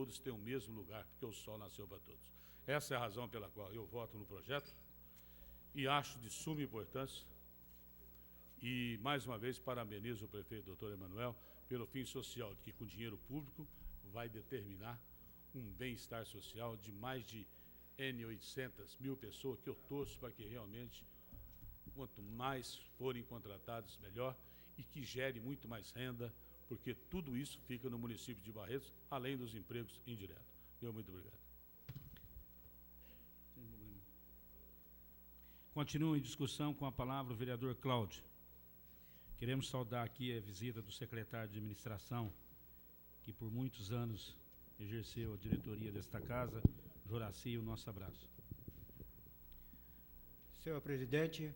todos tenham o mesmo lugar, porque o sol nasceu para todos. Essa é a razão pela qual eu voto no projeto e acho de suma importância. E, mais uma vez, parabenizo o prefeito doutor Emanuel pelo fim social, que com dinheiro público vai determinar um bem-estar social de mais de 800 mil pessoas, que eu torço para que realmente, quanto mais forem contratados, melhor, e que gere muito mais renda, porque tudo isso fica no município de Barretos, além dos empregos indiretos. Muito obrigado. Continua em discussão com a palavra o vereador Cláudio. Queremos saudar aqui a visita do secretário de administração, que por muitos anos exerceu a diretoria desta casa, Joraci, o nosso abraço. Senhor presidente,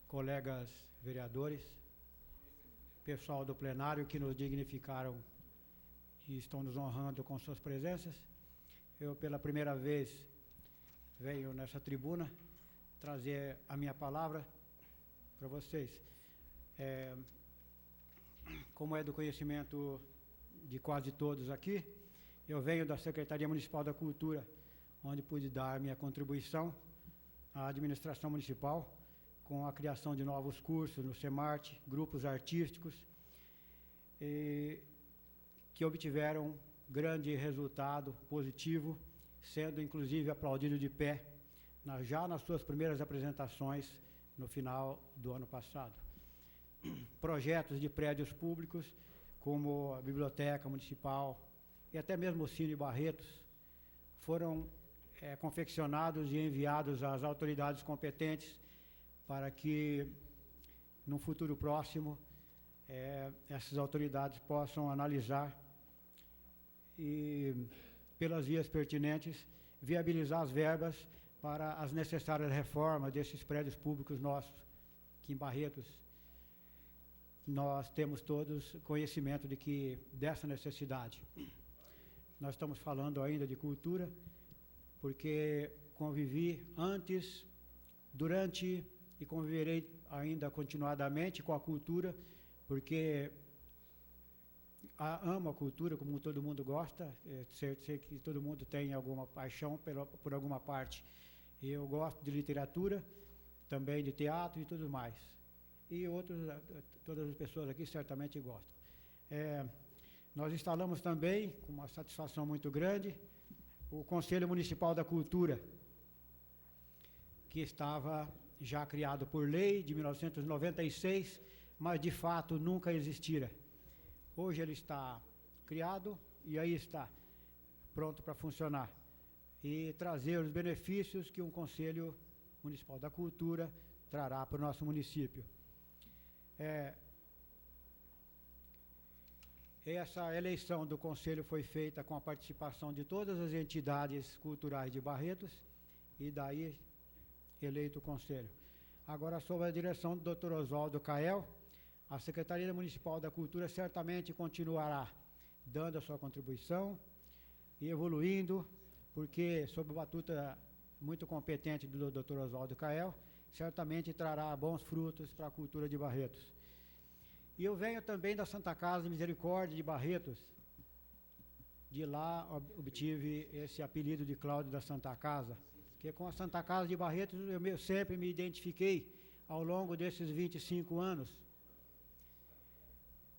colegas vereadores, pessoal do plenário que nos dignificaram e estão nos honrando com suas presenças, eu pela primeira vez venho nessa tribuna trazer a minha palavra para vocês. Como é do conhecimento de quase todos aqui, eu venho da Secretaria Municipal da Cultura, onde pude dar minha contribuição à administração municipal, com a criação de novos cursos no SEMART, grupos artísticos, que obtiveram grande resultado positivo, sendo inclusive aplaudido de pé, já nas suas primeiras apresentações no final do ano passado. Projetos de prédios públicos, como a Biblioteca Municipal e até mesmo o Cine Barretos, foram confeccionados e enviados às autoridades competentes para que, no futuro próximo, essas autoridades possam analisar e, pelas vias pertinentes, viabilizar as verbas para as necessárias reformas desses prédios públicos nossos, que em Barretos nós temos todos conhecimento de que dessa necessidade. Nós estamos falando ainda de cultura, porque convivi antes, durante e conviverei ainda continuadamente com a cultura, porque amo a cultura, como todo mundo gosta, sei que todo mundo tem alguma paixão por alguma parte. Eu gosto de literatura, também de teatro e tudo mais. E todas as pessoas aqui certamente gostam. Nós instalamos também, com uma satisfação muito grande, o Conselho Municipal da Cultura, que estava já criado por lei de 1996, mas de fato nunca existira. Hoje ele está criado e aí está, pronto para funcionar e trazer os benefícios que um Conselho Municipal da Cultura trará para o nosso município. Essa eleição do Conselho foi feita com a participação de todas as entidades culturais de Barretos e daí eleito o Conselho. Agora, sob a direção do Dr. Oswaldo Cael, a Secretaria Municipal da Cultura certamente continuará dando a sua contribuição e evoluindo, porque, sob a batuta muito competente do Dr. Oswaldo Cael, certamente trará bons frutos para a cultura de Barretos. E eu venho também da Santa Casa de Misericórdia de Barretos. De lá obtive esse apelido de Cláudio da Santa Casa, que com a Santa Casa de Barretos eu sempre me identifiquei ao longo desses 25 anos.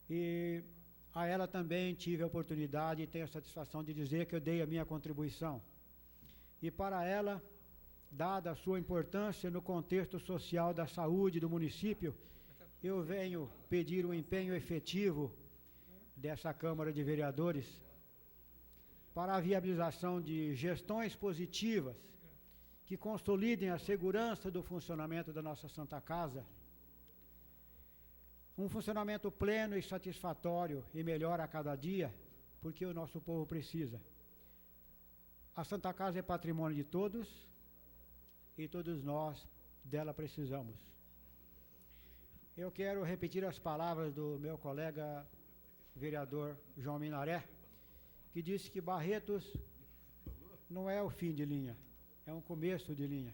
E a ela também tive a oportunidade e tenho a satisfação de dizer que eu dei a minha contribuição. E para ela, dada a sua importância no contexto social da saúde do município, eu venho pedir um empenho efetivo dessa Câmara de Vereadores para a viabilização de gestões positivas que consolidem a segurança do funcionamento da nossa Santa Casa, um funcionamento pleno e satisfatório e melhor a cada dia, porque o nosso povo precisa. A Santa Casa é patrimônio de todos e todos nós dela precisamos. Eu quero repetir as palavras do meu colega vereador João Minaré, que disse que Barretos não é o fim de linha, é um começo de linha.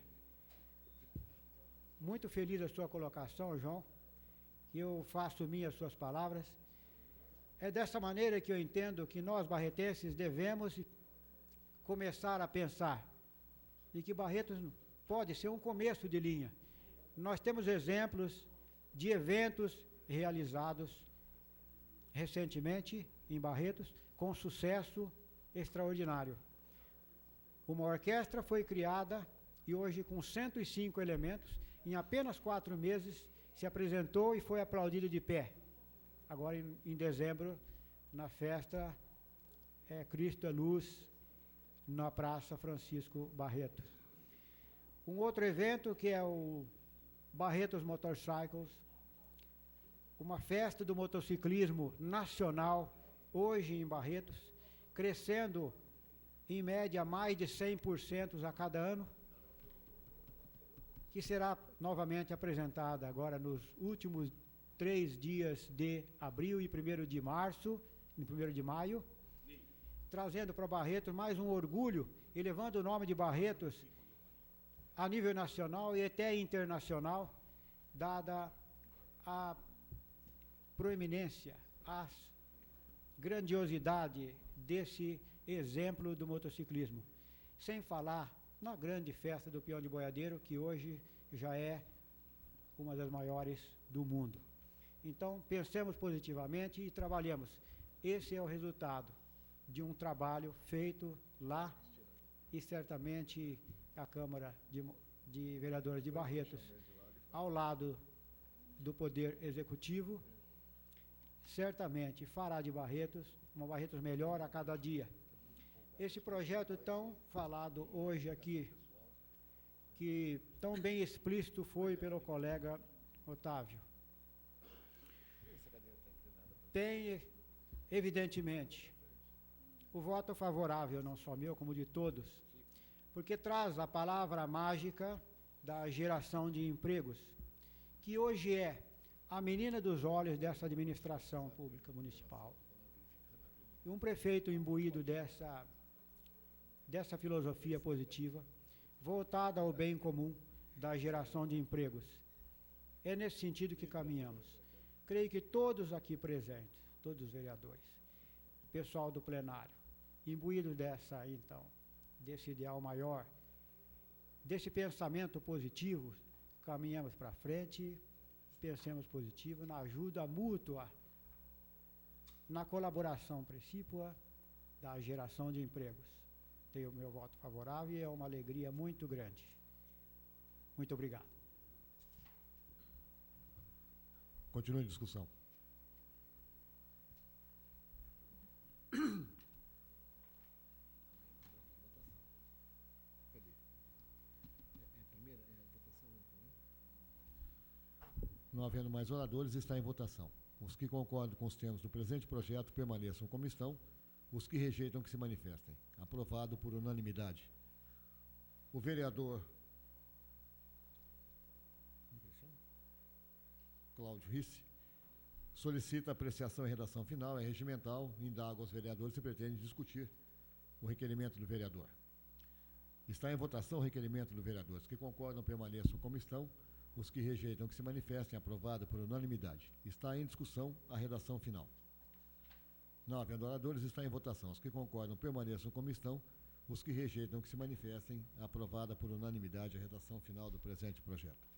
Muito feliz a sua colocação, João, e eu faço minhas suas palavras, É dessa maneira que eu entendo que nós, barretenses, devemos começar a pensar de que Barretos pode ser um começo de linha. Nós temos exemplos de eventos realizados recentemente em Barretos com sucesso extraordinário. Uma orquestra foi criada e hoje com 105 elementos, em apenas 4 meses, se apresentou e foi aplaudido de pé. Agora, em dezembro, na festa Cristo é Luz, na Praça Francisco Barretos. Um outro evento que é o Barretos Motorcycles, uma festa do motociclismo nacional, hoje em Barretos, crescendo em média mais de 100% a cada ano, que será novamente apresentada agora nos últimos 3 dias de abril e 1º de março, e 1º de maio, trazendo para Barretos mais um orgulho, elevando o nome de Barretos a nível nacional e até internacional, dada a proeminência, a grandiosidade desse exemplo do motociclismo. Sem falar na grande festa do Peão de Boiadeiro, que hoje já é uma das maiores do mundo. Então, pensemos positivamente e trabalhemos. Esse é o resultado de um trabalho feito lá e certamente a Câmara de Vereadores de Barretos, ao lado do Poder Executivo, certamente fará de Barretos uma Barretos melhor a cada dia. Esse projeto tão falado hoje aqui, que tão bem explícito foi pelo colega Otávio, tem, evidentemente, o voto favorável, não só meu, como de todos, porque traz a palavra mágica da geração de empregos, que hoje é a menina dos olhos dessa administração pública municipal. E um prefeito imbuído dessa filosofia positiva, voltada ao bem comum da geração de empregos. É nesse sentido que caminhamos. Creio que todos aqui presentes, todos os vereadores, pessoal do plenário, imbuído desse ideal maior, desse pensamento positivo, caminhamos para frente, pensemos positivo, na ajuda mútua, na colaboração precípua da geração de empregos. Tenho o meu voto favorável e é uma alegria muito grande. Muito obrigado. Continue a discussão. Não havendo mais oradores, está em votação. Os que concordam com os termos do presente projeto permaneçam como estão. Os que rejeitam, que se manifestem. Aprovado por unanimidade. O vereador Cláudio Risse solicita apreciação e redação final, é regimental, indaga aos vereadores se pretende discutir o requerimento do vereador. Está em votação o requerimento do vereador. Os que concordam permaneçam como estão. Os que rejeitam, que se manifestem. Aprovado por unanimidade. Está em discussão a redação final. Não havendo oradores, está em votação. Os que concordam permaneçam como estão. Os que rejeitam, que se manifestem. Aprovada por unanimidade a redação final do presente projeto.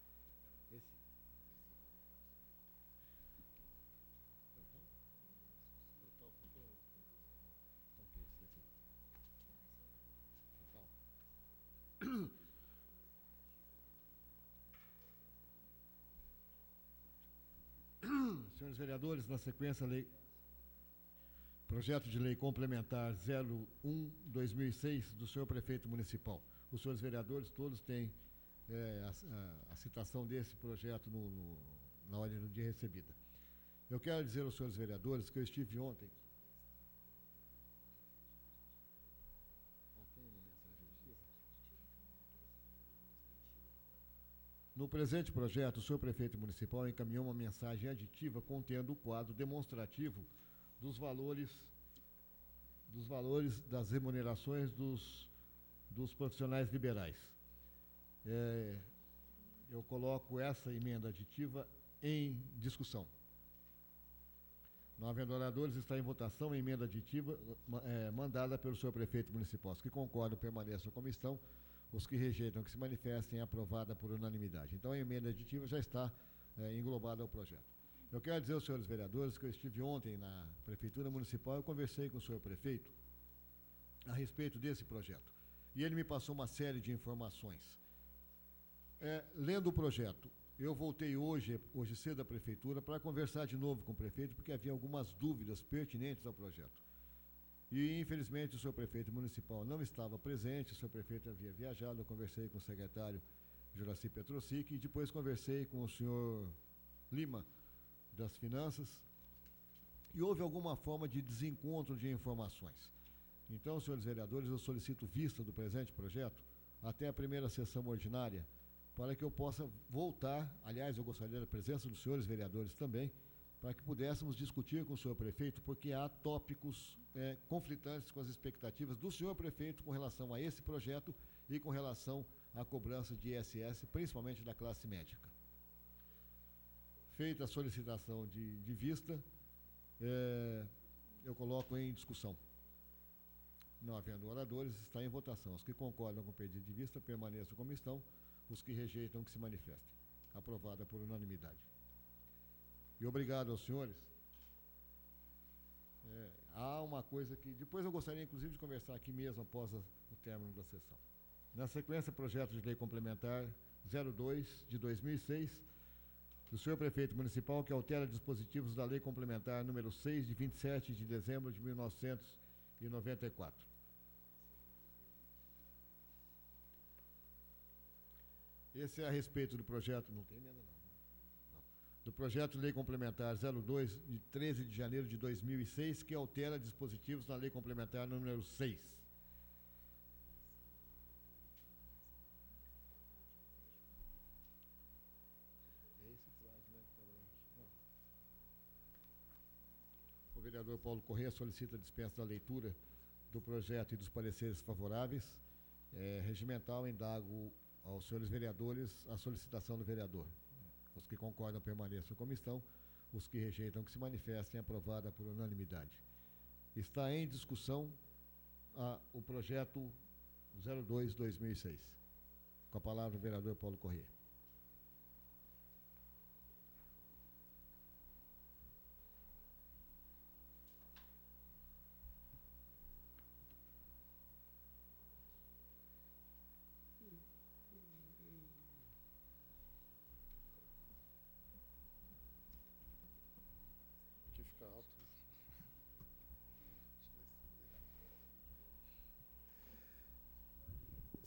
Senhores vereadores, na sequência, projeto de lei complementar 01/2006 do senhor prefeito municipal. Os senhores vereadores todos têm a citação desse projeto na ordem do dia recebida. Eu quero dizer aos senhores vereadores que eu estive ontem. No presente projeto, o senhor prefeito municipal encaminhou uma mensagem aditiva contendo o quadro demonstrativo dos valores das remunerações dos profissionais liberais. Eu coloco essa emenda aditiva em discussão. Não havendo oradores, está em votação a emenda aditiva mandada pelo senhor prefeito municipal. Os que concordam permaneçam como estão, os que rejeitam que se manifestem, aprovada por unanimidade. Então a emenda aditiva já está englobada ao projeto. Eu quero dizer aos senhores vereadores que eu estive ontem na Prefeitura Municipal, eu conversei com o senhor prefeito a respeito desse projeto. E ele me passou uma série de informações. Lendo o projeto, eu voltei hoje cedo à Prefeitura para conversar de novo com o prefeito, porque havia algumas dúvidas pertinentes ao projeto. E, infelizmente, o senhor prefeito municipal não estava presente, o senhor prefeito havia viajado, eu conversei com o secretário Juraci Petrocic e depois conversei com o senhor Lima, das Finanças, e houve alguma forma de desencontro de informações. Então, senhores vereadores, eu solicito vista do presente projeto até a primeira sessão ordinária, para que eu possa voltar, aliás, eu gostaria da presença dos senhores vereadores também, para que pudéssemos discutir com o senhor prefeito, porque há tópicos conflitantes com as expectativas do senhor prefeito com relação a esse projeto e com relação à cobrança de ISS, principalmente da classe médica. Feita a solicitação de vista, eu coloco em discussão. Não havendo oradores, está em votação. Os que concordam com o pedido de vista permaneçam como estão, os que rejeitam que se manifestem. Aprovada por unanimidade. E obrigado aos senhores. Há uma coisa que depois eu gostaria, inclusive, de conversar aqui mesmo após o término da sessão. Na sequência, projeto de lei complementar 02 de 2006, do senhor prefeito municipal, que altera dispositivos da lei complementar número 6 de 27 de dezembro de 1994. Esse é a respeito do projeto, não tem emenda não. Do projeto de lei complementar 02 de 13 de janeiro de 2006, que altera dispositivos da lei complementar número 6. O vereador Paulo Corrêa solicita a dispensa da leitura do projeto e dos pareceres favoráveis. Regimental, indago aos senhores vereadores a solicitação do vereador. Os que concordam permaneçam como estão, os que rejeitam que se manifestem, aprovada por unanimidade. Está em discussão o projeto 02/2006. Com a palavra o vereador Paulo Corrêa.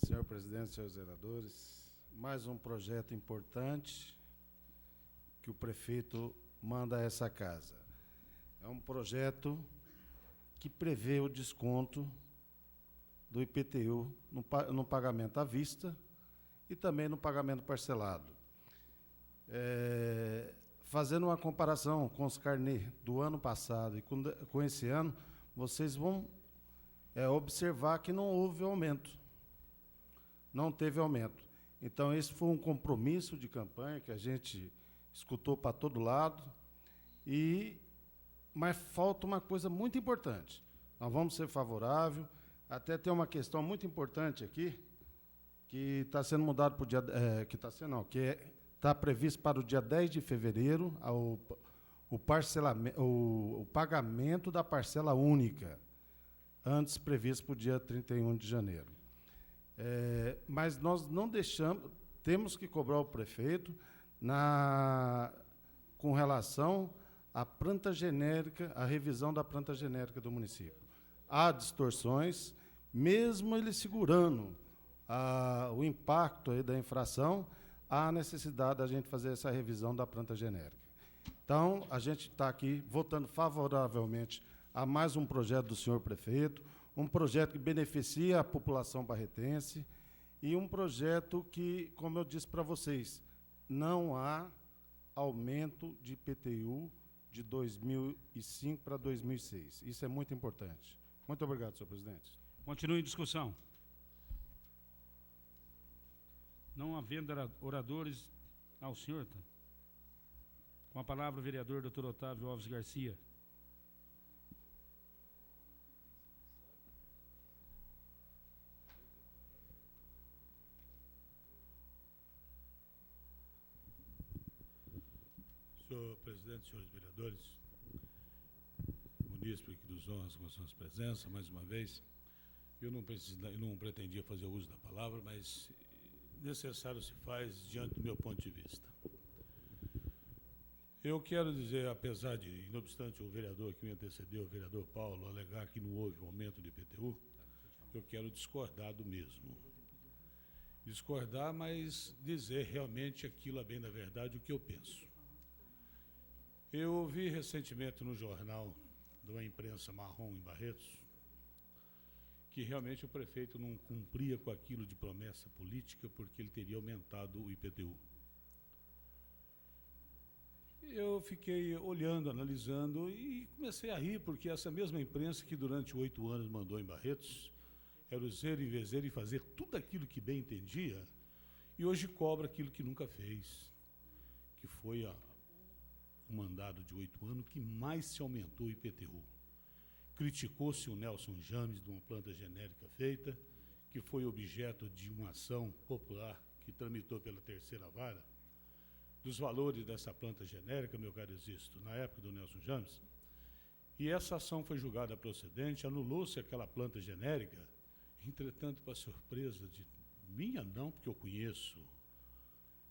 Senhor presidente, senhores vereadores, mais um projeto importante que o prefeito manda a essa casa. É um projeto que prevê o desconto do IPTU no pagamento à vista e também no pagamento parcelado. Fazendo uma comparação com os carnês do ano passado e com esse ano, vocês vão observar que não houve aumento. Não teve aumento. Então, esse foi um compromisso de campanha que a gente escutou para todo lado, mas falta uma coisa muito importante. Nós vamos ser favoráveis, até tem uma questão muito importante aqui, que está sendo mudado para o dia... está previsto para o dia 10 de fevereiro o pagamento da parcela única, antes previsto para o dia 31 de janeiro. Mas nós não deixamos, temos que cobrar o prefeito com relação à planta genérica, à revisão da planta genérica do município. Há distorções, mesmo ele segurando o impacto aí da infração, há necessidade da gente fazer essa revisão da planta genérica. Então, a gente está aqui votando favoravelmente a mais um projeto do senhor prefeito, um projeto que beneficia a população barretense e um projeto que, como eu disse para vocês, não há aumento de IPTU de 2005 para 2006. Isso é muito importante. Muito obrigado, senhor presidente. Continue em discussão. Não havendo oradores... O senhor, tá? Com a palavra o vereador Dr. Otávio Alves Garcia. Senhor presidente, senhores vereadores, munícipe que nos honra com a sua presença, mais uma vez. Eu não pretendia fazer uso da palavra, mas necessário se faz diante do meu ponto de vista. Eu quero dizer, apesar de, não obstante o vereador que me antecedeu, o vereador Paulo, alegar que não houve um aumento de IPTU, eu quero discordar do mesmo. Discordar, mas dizer realmente aquilo, a bem da verdade, o que eu penso. Eu vi recentemente no jornal de uma imprensa marrom em Barretos que realmente o prefeito não cumpria com aquilo de promessa política porque ele teria aumentado o IPTU. Eu fiquei olhando, analisando e comecei a rir, porque essa mesma imprensa que durante 8 anos mandou em Barretos era o zero e vezeiro e fazer tudo aquilo que bem entendia, e hoje cobra aquilo que nunca fez, que foi o mandado de 8 anos que mais se aumentou o IPTU. Criticou-se o Nelson James de uma planta genérica feita, que foi objeto de uma ação popular que tramitou pela terceira vara, dos valores dessa planta genérica, meu caro Existo, na época do Nelson James, e essa ação foi julgada procedente, anulou-se aquela planta genérica. Entretanto, para surpresa de minha não, porque eu conheço,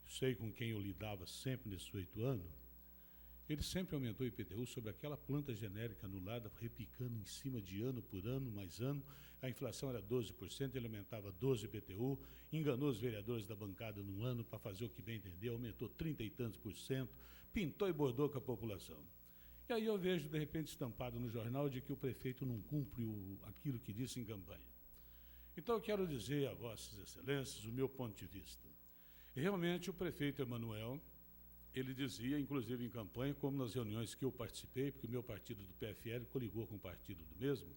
sei com quem eu lidava sempre nesses 8 anos, ele sempre aumentou o IPTU sobre aquela planta genérica anulada, repicando em cima de ano por ano, mais ano. A inflação era 12%, ele aumentava 12% IPTU, enganou os vereadores da bancada num ano para fazer o que bem entendeu, aumentou 30 e tantos por cento, pintou e bordou com a população. E aí eu vejo, de repente, estampado no jornal de que o prefeito não cumpre aquilo que disse em campanha. Então, eu quero dizer a vossas excelências o meu ponto de vista. Realmente, o prefeito Emanuel, ele dizia, inclusive em campanha, como nas reuniões que eu participei, porque o meu partido do PFL coligou com o partido do mesmo,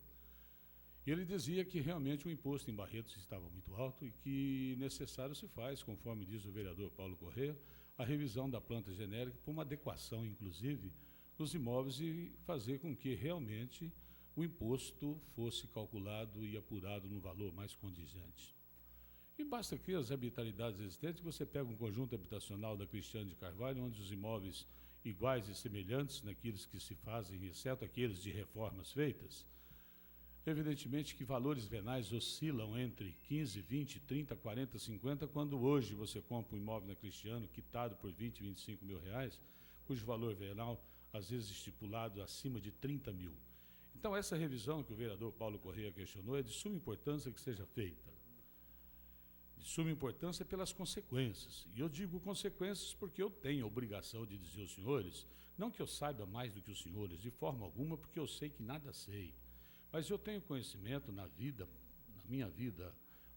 e ele dizia que realmente o imposto em Barretos estava muito alto e que necessário se faz, conforme diz o vereador Paulo Corrêa, a revisão da planta genérica por uma adequação, inclusive, dos imóveis e fazer com que realmente o imposto fosse calculado e apurado no valor mais condizente. E basta que as habitabilidades existentes, você pega um conjunto habitacional da Cristiano de Carvalho, onde os imóveis iguais e semelhantes naqueles que se fazem, exceto aqueles de reformas feitas, evidentemente que valores venais oscilam entre 15, 20, 30, 40, 50, quando hoje você compra um imóvel na Cristiano quitado por 20, 25 mil reais, cujo valor venal, às vezes estipulado acima de 30 mil. Então, essa revisão que o vereador Paulo Corrêa questionou é de suma importância que seja feita. De suma importância pelas consequências. E eu digo consequências porque eu tenho a obrigação de dizer aos senhores, não que eu saiba mais do que os senhores, de forma alguma, porque eu sei que nada sei. Mas eu tenho conhecimento na minha vida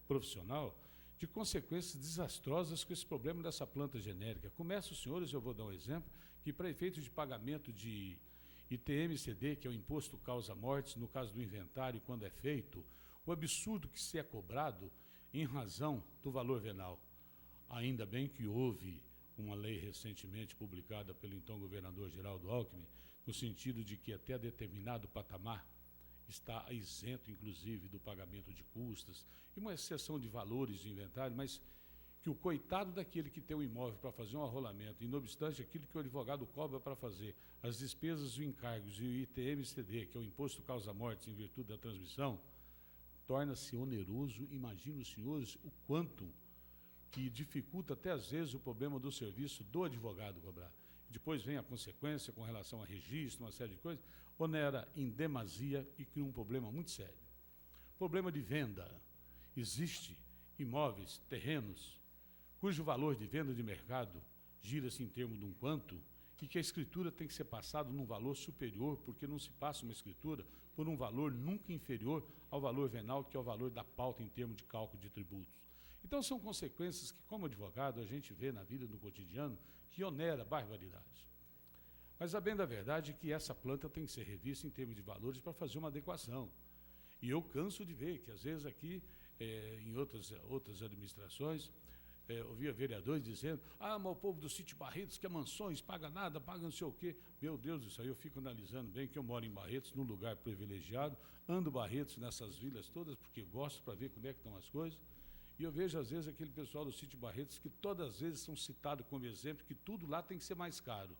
profissional, de consequências desastrosas com esse problema dessa planta genérica. Começa, os senhores, eu vou dar um exemplo, que para efeitos de pagamento de ITM-CD, que é o imposto causa-mortes, no caso do inventário, quando é feito, o absurdo que se é cobrado em razão do valor venal. Ainda bem que houve uma lei recentemente publicada pelo então governador Geraldo Alckmin, no sentido de que até determinado patamar está isento, inclusive, do pagamento de custas, e uma exceção de valores de inventário, mas que o coitado daquele que tem um imóvel para fazer um arrolamento, e não obstante aquilo que o advogado cobra para fazer, as despesas e os encargos e o ITM-CD, que é o imposto causa-mortes em virtude da transmissão, torna-se oneroso. Imagina os senhores o quanto que dificulta até às vezes o problema do serviço do advogado cobrar. Depois vem a consequência com relação a registro, uma série de coisas, onera em demasia e cria um problema muito sério. Problema de venda. Existe imóveis, terrenos, cujo valor de venda de mercado gira-se em termos de um quanto, e que a escritura tem que ser passada num valor superior, porque não se passa uma escritura por um valor nunca inferior ao valor venal, que é o valor da pauta em termos de cálculo de tributos. Então, são consequências que, como advogado, a gente vê na vida, no cotidiano, que onera barbaridade. Mas a bem da verdade é que essa planta tem que ser revista em termos de valores para fazer uma adequação. E eu canso de ver que, às vezes, aqui, em outras administrações, eu via vereadores dizendo, mas o povo do sítio Barretos quer mansões, paga nada, paga não sei o quê. Meu Deus do céu, eu fico analisando bem que eu moro em Barretos, num lugar privilegiado, ando Barretos nessas vilas todas, porque gosto para ver como é que estão as coisas, e eu vejo, às vezes, aquele pessoal do sítio Barretos que todas as vezes são citados como exemplo, que tudo lá tem que ser mais caro.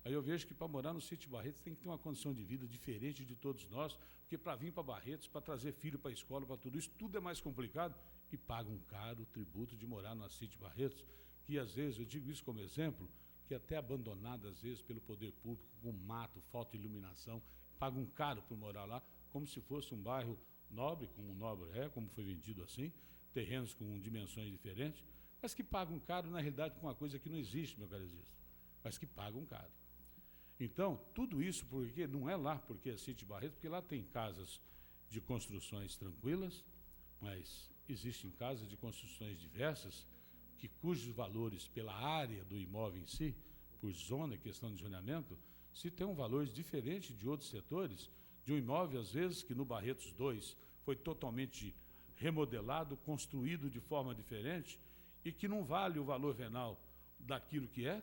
Aí eu vejo que para morar no sítio Barretos tem que ter uma condição de vida diferente de todos nós, porque para vir para Barretos, para trazer filho para a escola, para tudo isso, tudo é mais complicado e paga um caro tributo de morar no sítio Barretos, que às vezes, eu digo isso como exemplo, que é até abandonado às vezes pelo poder público, com mato, falta de iluminação, paga um caro por morar lá, como se fosse um bairro nobre, como o Nobre é, como foi vendido assim, terrenos com dimensões diferentes, mas que pagam caro, na realidade, com uma coisa que não existe, meu caro existe, mas que pagam caro. Então, tudo isso porque não é lá porque é sítio Barretos, porque lá tem casas de construções tranquilas, mas existem casas de construções diversas, cujos valores pela área do imóvel em si, por zona, questão de zoneamento, se tem um valor diferente de outros setores, de um imóvel, às vezes, que no Barretos 2 foi totalmente remodelado, construído de forma diferente, e que não vale o valor venal daquilo que é,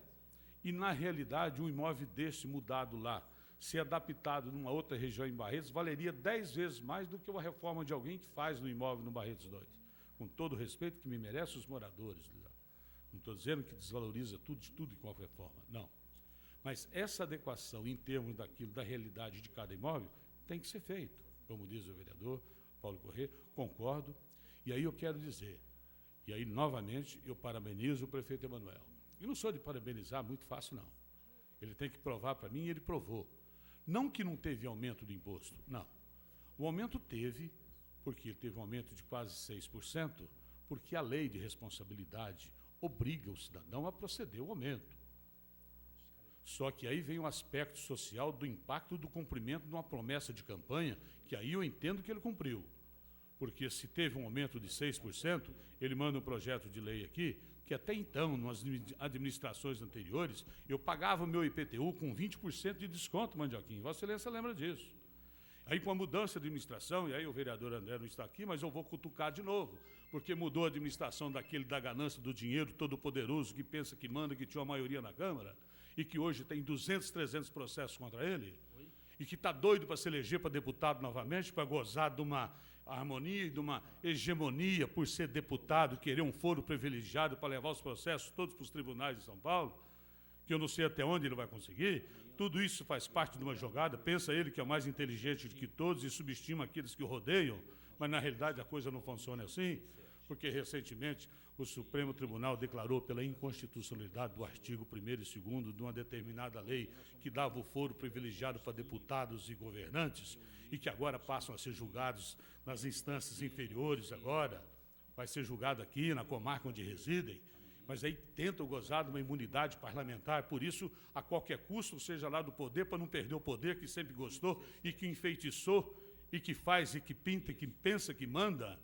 e, na realidade, um imóvel desse mudado lá, se adaptado numa outra região em Barretos, valeria 10 vezes mais do que uma reforma de alguém que faz no imóvel no Barretos 2. Com todo o respeito que me merecem os moradores de lá. Não estou dizendo que desvaloriza tudo de tudo de qualquer forma, não. Mas essa adequação em termos daquilo, da realidade de cada imóvel, tem que ser feito. Como diz o vereador Paulo Corrêa, concordo. E aí eu quero dizer, e aí novamente eu parabenizo o prefeito Emanuel. E não sou de parabenizar muito fácil, não. Ele tem que provar para mim, e ele provou. Não que não teve aumento do imposto, não. O aumento teve, porque teve um aumento de quase 6%, porque a lei de responsabilidade obriga o cidadão a proceder ao aumento. Só que aí vem o aspecto social do impacto do cumprimento de uma promessa de campanha, que aí eu entendo que ele cumpriu. Porque se teve um aumento de 6%, ele manda um projeto de lei aqui, que até então, nas administrações anteriores, eu pagava o meu IPTU com 20% de desconto, Mandioquinho. Vossa Excelência lembra disso. Aí, com a mudança de administração, e aí o vereador André não está aqui, mas eu vou cutucar de novo, porque mudou a administração daquele da ganância do dinheiro todo-poderoso, que pensa que manda, que tinha uma maioria na Câmara, e que hoje tem 200, 300 processos contra ele, e que está doido para se eleger para deputado novamente, para gozar de uma harmonia e de uma hegemonia por ser deputado, querer um foro privilegiado para levar os processos todos para os tribunais de São Paulo, que eu não sei até onde ele vai conseguir. Tudo isso faz parte de uma jogada. Pensa ele que é mais inteligente do que todos e subestima aqueles que o rodeiam, mas na realidade a coisa não funciona assim, porque recentemente o Supremo Tribunal declarou pela inconstitucionalidade do artigo 1º e 2º de uma determinada lei que dava o foro privilegiado para deputados e governantes e que agora passam a ser julgados nas instâncias inferiores agora, vai ser julgado aqui na comarca onde residem, mas aí tentam gozar de uma imunidade parlamentar, por isso, a qualquer custo, seja lá do poder, para não perder o poder que sempre gostou e que enfeitiçou e que faz e que pinta e que pensa que manda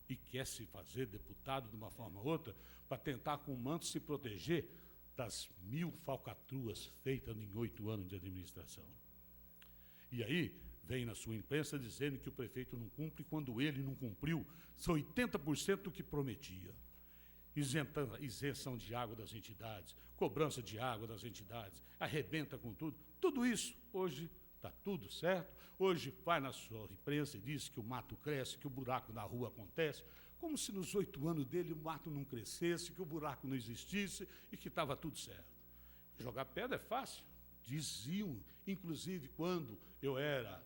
e quer se fazer deputado de uma forma ou outra para tentar com o manto se proteger das 1000 falcatruas feitas em 8 anos de administração. E aí vem na sua imprensa dizendo que o prefeito não cumpre quando ele não cumpriu 80% do que prometia. Isenção de água das entidades, cobrança de água das entidades, arrebenta com tudo. Tudo isso, hoje, está tudo certo. Hoje vai na sua imprensa e diz que o mato cresce, que o buraco na rua acontece, como se nos 8 anos dele o mato não crescesse, que o buraco não existisse e que estava tudo certo. Jogar pedra é fácil. Diziam, inclusive, quando eu era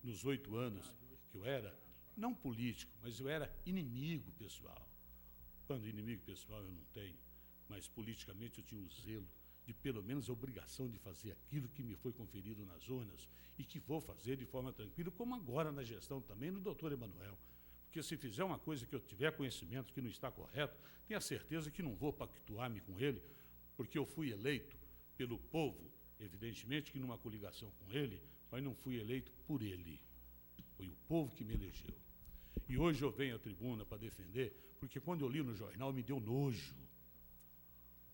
nos 8 anos que eu era, não político, mas eu era inimigo pessoal. Quando inimigo pessoal eu não tenho, mas politicamente eu tinha o zelo de pelo menos a obrigação de fazer aquilo que me foi conferido nas urnas e que vou fazer de forma tranquila, como agora na gestão também do doutor Emanuel. Porque se fizer uma coisa que eu tiver conhecimento que não está correto, tenha certeza que não vou pactuar-me com ele, porque eu fui eleito pelo povo, evidentemente que numa coligação com ele, mas não fui eleito por ele. Foi o povo que me elegeu. E hoje eu venho à tribuna para defender, porque quando eu li no jornal me deu nojo.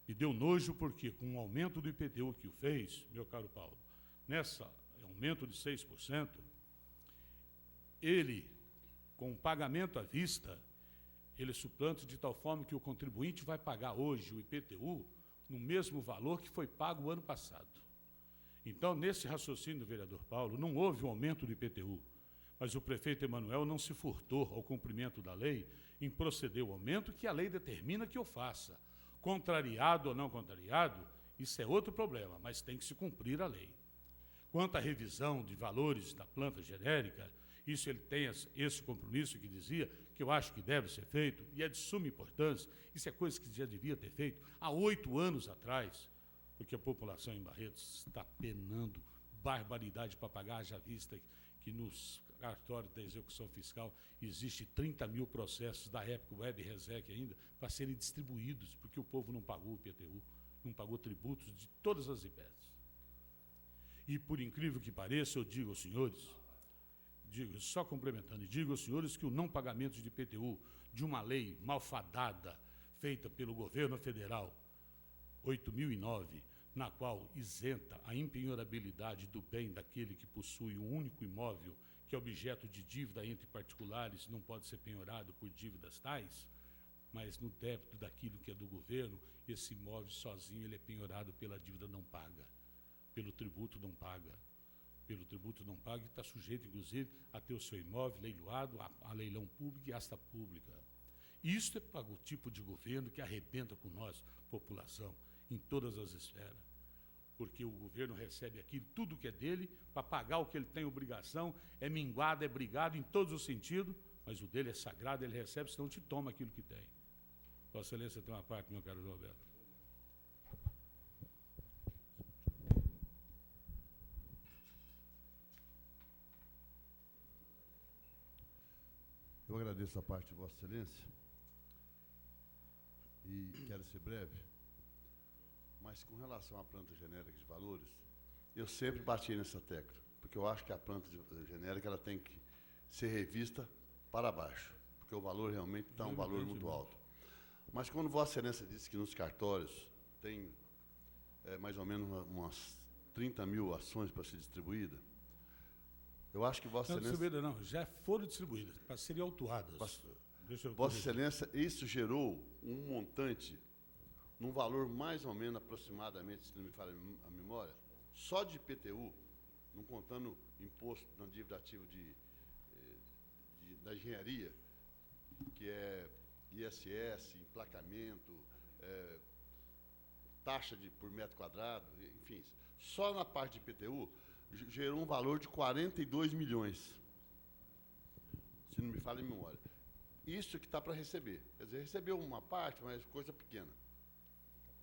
Me deu nojo porque com o aumento do IPTU que o fez, meu caro Paulo, nesse aumento de 6%, ele, com o pagamento à vista, ele suplanta de tal forma que o contribuinte vai pagar hoje o IPTU no mesmo valor que foi pago o ano passado. Então, nesse raciocínio do vereador Paulo, não houve um aumento do IPTU, mas o prefeito Emanuel não se furtou ao cumprimento da lei em proceder ao aumento que a lei determina que eu faça, Contrariado ou não contrariado, isso é outro problema, mas tem que se cumprir a lei. Quanto à revisão de valores da planta genérica, isso ele tem esse compromisso que dizia, que eu acho que deve ser feito, e é de suma importância, isso é coisa que já devia ter feito há 8 anos atrás, porque a população em Barretos está penando barbaridade para pagar, haja vista que nos cartórios da execução fiscal existe 30 mil processos da época Web Resec ainda para serem distribuídos, porque o povo não pagou o IPTU, não pagou tributos de todas as espécies. E, por incrível que pareça, eu digo aos senhores, só complementando, e digo aos senhores que o não pagamento de IPTU de uma lei malfadada feita pelo governo federal, 8.009, na qual isenta a impenhorabilidade do bem daquele que possui um único imóvel que é objeto de dívida entre particulares, não pode ser penhorado por dívidas tais, mas no débito daquilo que é do governo, esse imóvel sozinho ele é penhorado pela dívida não paga, pelo tributo não paga. Pelo tributo não paga e está sujeito, inclusive, a ter o seu imóvel leiloado a leilão público e asta pública. Isso é para o tipo de governo que arrebenta com nós, população, em todas as esferas. Porque o governo recebe aquilo, tudo que é dele, para pagar o que ele tem obrigação, é minguado, é brigado em todos os sentidos, mas o dele é sagrado, ele recebe, senão te toma aquilo que tem. Vossa Excelência tem uma parte, meu caro Roberto. Eu agradeço a parte de Vossa Excelência e quero ser breve, mas com relação à planta genérica de valores, eu sempre bati nessa tecla, porque eu acho que a planta genérica ela tem que ser revista para baixo, porque o valor realmente está um valor muito alto. Mas quando Vossa Excelência disse que nos cartórios tem mais ou menos umas 30 mil ações para ser distribuída, eu acho que Vossa Excelência... Não, distribuída não, já foram distribuídas, para serem autuadas. Vossa Excelência, isso gerou um montante, num valor mais ou menos aproximadamente, se não me falha a memória, só de IPTU, não contando imposto na dívida ativa da engenharia, que é ISS, emplacamento, taxa por metro quadrado, enfim, só na parte de IPTU, gerou um valor de 42 milhões, se não me falha a memória. Isso que está para receber. Quer dizer, recebeu uma parte, mas coisa pequena.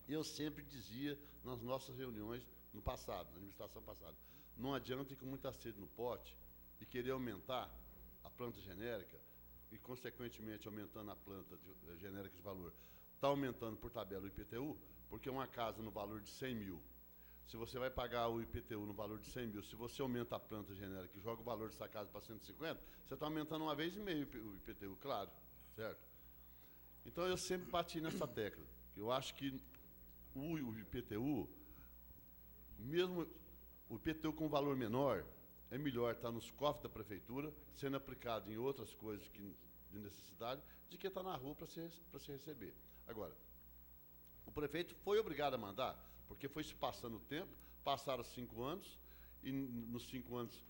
Eu sempre dizia nas nossas reuniões no passado, na administração passada, não adianta ir com muita sede no pote e querer aumentar a planta genérica e, consequentemente, aumentando a planta genérica de valor. Está aumentando por tabela o IPTU, porque uma casa no valor de 100 mil, se você vai pagar o IPTU no valor de 100 mil, se você aumenta a planta genérica e joga o valor dessa casa para 150, você está aumentando 1,5 vezes o IPTU, claro, certo? Então, eu sempre bati nessa tecla. Eu acho que o IPTU, mesmo o IPTU com valor menor, é melhor estar nos cofres da prefeitura, sendo aplicado em outras coisas de necessidade, de que estar na rua para se receber. Agora, o prefeito foi obrigado a mandar, porque foi se passando o tempo, passaram 5 anos, e nos 5 anos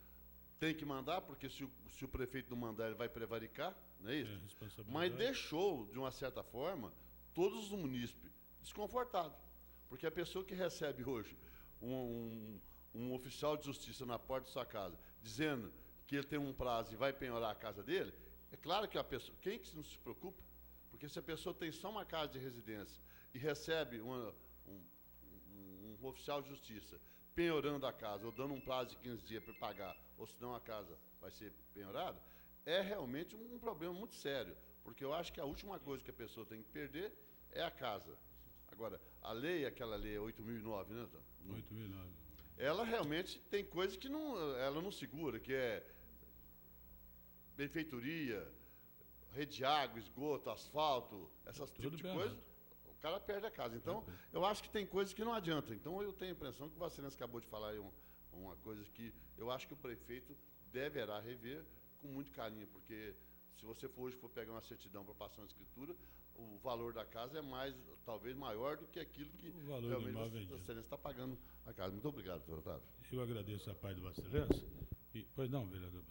tem que mandar, porque se o prefeito não mandar, ele vai prevaricar, não é isso? Mas deixou, de uma certa forma, todos os munícipes desconfortados, porque a pessoa que recebe hoje um oficial de justiça na porta de sua casa, dizendo que ele tem um prazo e vai penhorar a casa dele, é claro que a pessoa, quem que não se preocupa? Porque se a pessoa tem só uma casa de residência e recebe um oficial de justiça penhorando a casa, ou dando um prazo de 15 dias para pagar, ou senão a casa vai ser penhorada, é realmente um problema muito sério, porque eu acho que a última coisa que a pessoa tem que perder é a casa. Agora, a lei, aquela lei 8.009, né, Antônio? 8.009. Ela realmente tem coisas que ela não segura, que é benfeitoria, rede de água, esgoto, asfalto, essas tipos de coisas. O cara perde a casa. Então, eu acho que tem coisas que não adiantam. Então, eu tenho a impressão que o Vossa Excelência acabou de falar aí uma coisa que eu acho que o prefeito deverá rever com muito carinho, porque se você hoje for pegar uma certidão para passar uma escritura, o valor da casa é talvez maior do que aquilo que realmente Vossa Excelência está pagando a casa. Muito obrigado, doutor Otávio. Eu agradeço a parte de Vossa Excelência. Pois não, vereador.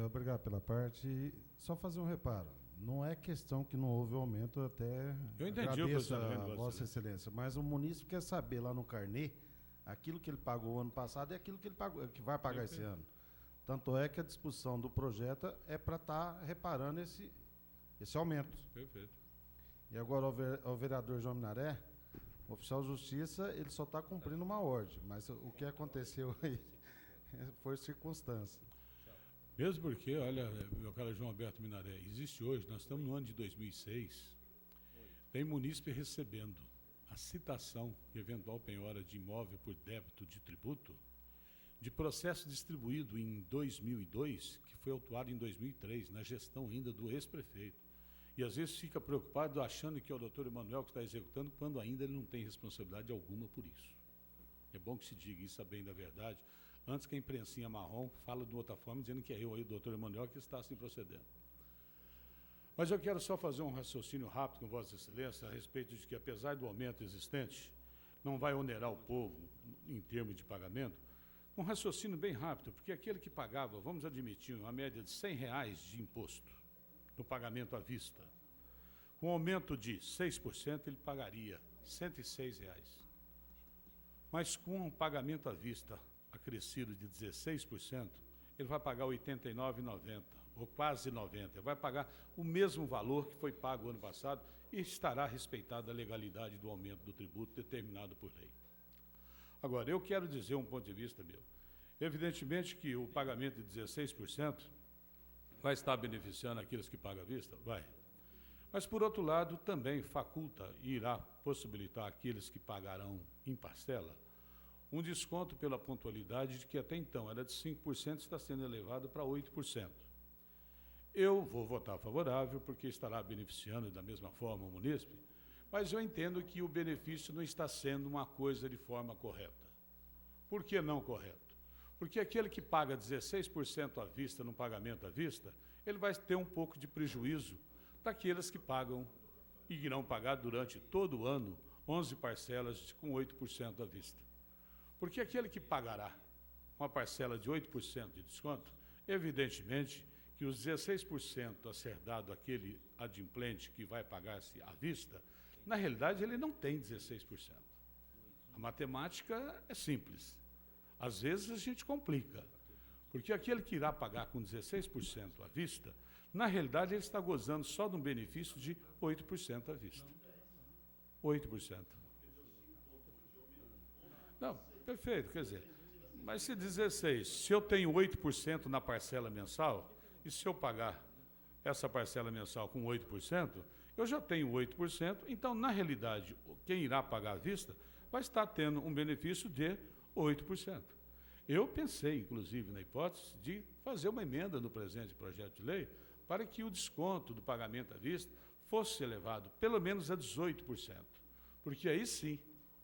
Obrigado pela parte. Só fazer um reparo. Não é questão que não houve aumento, até Eu entendi o agradeço posicionamento, a Vossa Vossa Excelência, mas o munícipe quer saber lá no carnê aquilo que ele pagou ano passado e aquilo que ele pagou, que vai pagar esse ano. Tanto é que a discussão do projeto é para estar reparando esse aumento. Perfeito. E agora ao vereador João Minaré, o oficial de justiça, ele só está cumprindo uma ordem, mas o que aconteceu aí foi circunstância. Mesmo porque, olha, meu caro João Alberto Minaré, existe hoje, nós estamos no ano de 2006, tem munícipe recebendo a citação e eventual penhora de imóvel por débito de tributo de processo distribuído em 2002, que foi autuado em 2003, na gestão ainda do ex-prefeito. E às vezes fica preocupado achando que é o doutor Emanuel que está executando, quando ainda ele não tem responsabilidade alguma por isso. É bom que se diga isso a bem da verdade, antes que a imprensinha marrom fala de outra forma, dizendo que é eu aí, o doutor Emanuel, que está assim procedendo. Mas eu quero só fazer um raciocínio rápido com Vossa Excelência a respeito de que, apesar do aumento existente, não vai onerar o povo em termos de pagamento. Um raciocínio bem rápido, porque aquele que pagava, vamos admitir, uma média de R$100 de imposto no pagamento à vista, com aumento de 6%, ele pagaria R$106. Mas com um pagamento à vista acrescido de 16%, ele vai pagar R$ 89,90, ou quase 90. Vai pagar o mesmo valor que foi pago ano passado e estará respeitada a legalidade do aumento do tributo determinado por lei. Agora, eu quero dizer um ponto de vista meu. Evidentemente que o pagamento de 16% vai estar beneficiando aqueles que pagam à vista? Vai. Mas, por outro lado, também faculta e irá possibilitar aqueles que pagarão em parcela um desconto pela pontualidade de que até então era de 5%, está sendo elevado para 8%. Eu vou votar favorável, porque estará beneficiando da mesma forma o munícipe, mas eu entendo que o benefício não está sendo uma coisa de forma correta. Por que não correto? Porque aquele que paga 16% à vista no pagamento à vista, ele vai ter um pouco de prejuízo daqueles que pagam e irão pagar durante todo o ano 11 parcelas com 8% à vista. Porque aquele que pagará uma parcela de 8% de desconto, evidentemente que os 16% a ser dado àquele adimplente que vai pagar-se à vista, na realidade ele não tem 16%. A matemática é simples. Às vezes a gente complica, porque aquele que irá pagar com 16% à vista, na realidade ele está gozando só de um benefício de 8% à vista. 8%. Não, perfeito, quer dizer, mas se 16, se eu tenho 8% na parcela mensal, e se eu pagar essa parcela mensal com 8%, eu já tenho 8%, então, na realidade, quem irá pagar à vista vai estar tendo um benefício de 8%. Eu pensei, inclusive, na hipótese de fazer uma emenda no presente projeto de lei para que o desconto do pagamento à vista fosse elevado pelo menos a 18%, porque aí sim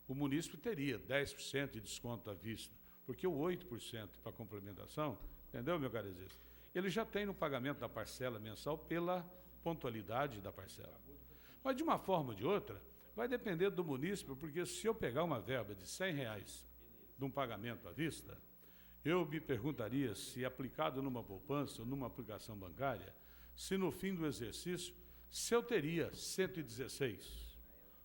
o munícipe teria 10% de desconto à vista, porque o 8% para complementação, entendeu, meu caro Exército? Ele já tem no pagamento da parcela mensal pela pontualidade da parcela. Mas, de uma forma ou de outra, vai depender do munícipe, porque se eu pegar uma verba de R$100 de um pagamento à vista, eu me perguntaria se, aplicado numa poupança ou numa aplicação bancária, se no fim do exercício, se eu teria 116,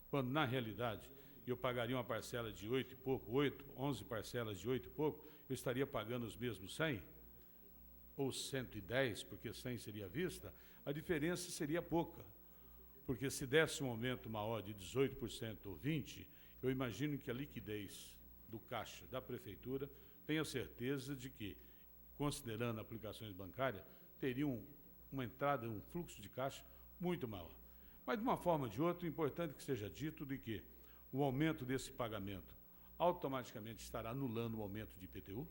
quando, na realidade, eu pagaria uma parcela de 8 e pouco, 11 parcelas de 8 e pouco, eu estaria pagando os mesmos 100? Ou 110, porque 100 seria à vista, a diferença seria pouca. Porque se desse um aumento maior de 18% ou 20%, eu imagino que a liquidez do caixa da prefeitura tenha certeza de que, considerando aplicações bancárias, teriam uma entrada, um fluxo de caixa muito maior. Mas, de uma forma ou de outra, o importante que seja dito de que o aumento desse pagamento automaticamente estará anulando o aumento de IPTU,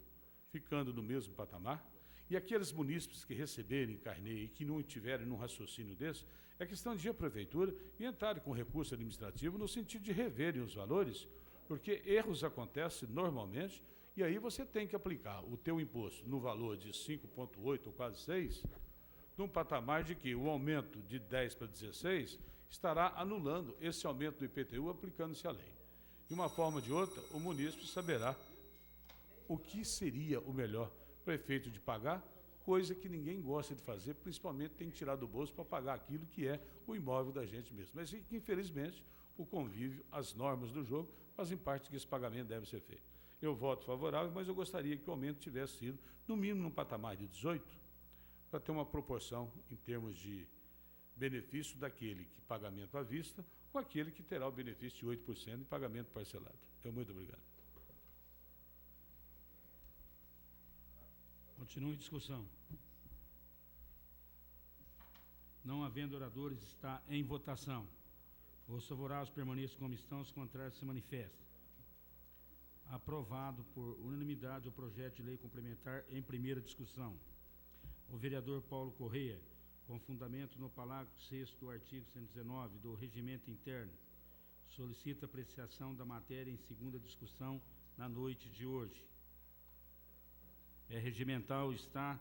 ficando no mesmo patamar, e aqueles munícipes que receberem carnê e que não tiverem num raciocínio desse, é questão de ir à prefeitura e entrarem com recurso administrativo no sentido de reverem os valores, porque erros acontecem normalmente, e aí você tem que aplicar o teu imposto no valor de 5,8 ou quase 6, num patamar de que o aumento de 10 para 16 estará anulando esse aumento do IPTU aplicando-se a lei. De uma forma ou de outra, o munícipe saberá o que seria o melhor para efeito de pagar coisa que ninguém gosta de fazer, principalmente tem que tirar do bolso para pagar aquilo que é o imóvel da gente mesmo. Mas, infelizmente, o convívio, as normas do jogo, fazem parte que esse pagamento deve ser feito. Eu voto favorável, mas eu gostaria que o aumento tivesse sido, no mínimo, num patamar de 18%, para ter uma proporção em termos de benefício daquele que pagamento à vista com aquele que terá o benefício de 8% de pagamento parcelado. Muito obrigado. Continue a discussão. Não havendo oradores, está em votação. Os favoráveis permaneçam como estão, os contrários se manifestam. Aprovado por unanimidade o projeto de lei complementar em primeira discussão. O vereador Paulo Correia, com fundamento no parágrafo 6º do artigo 119 do Regimento Interno, solicita apreciação da matéria em segunda discussão na noite de hoje. Regimental está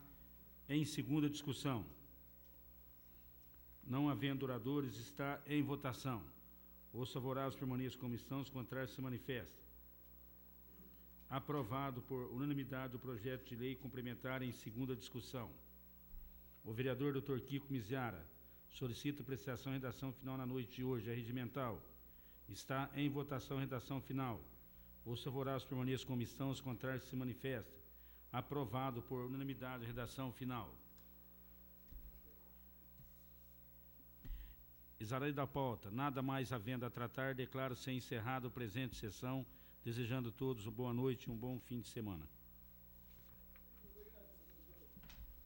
em segunda discussão. Não havendo oradores, está em votação. Os favoráveis permaneçam como estão, os contrários se manifestam. Aprovado por unanimidade o projeto de lei complementar em segunda discussão. O vereador Dr. Kiko Miziara solicita apreciação e redação final na noite de hoje. Regimental está em votação, redação final. Os favoráveis permaneçam como estão, os contrários se manifestam. Aprovado por unanimidade, redação final. Exarei da pauta. Nada mais havendo a tratar, declaro-se encerrado a presente sessão, desejando a todos uma boa noite e um bom fim de semana.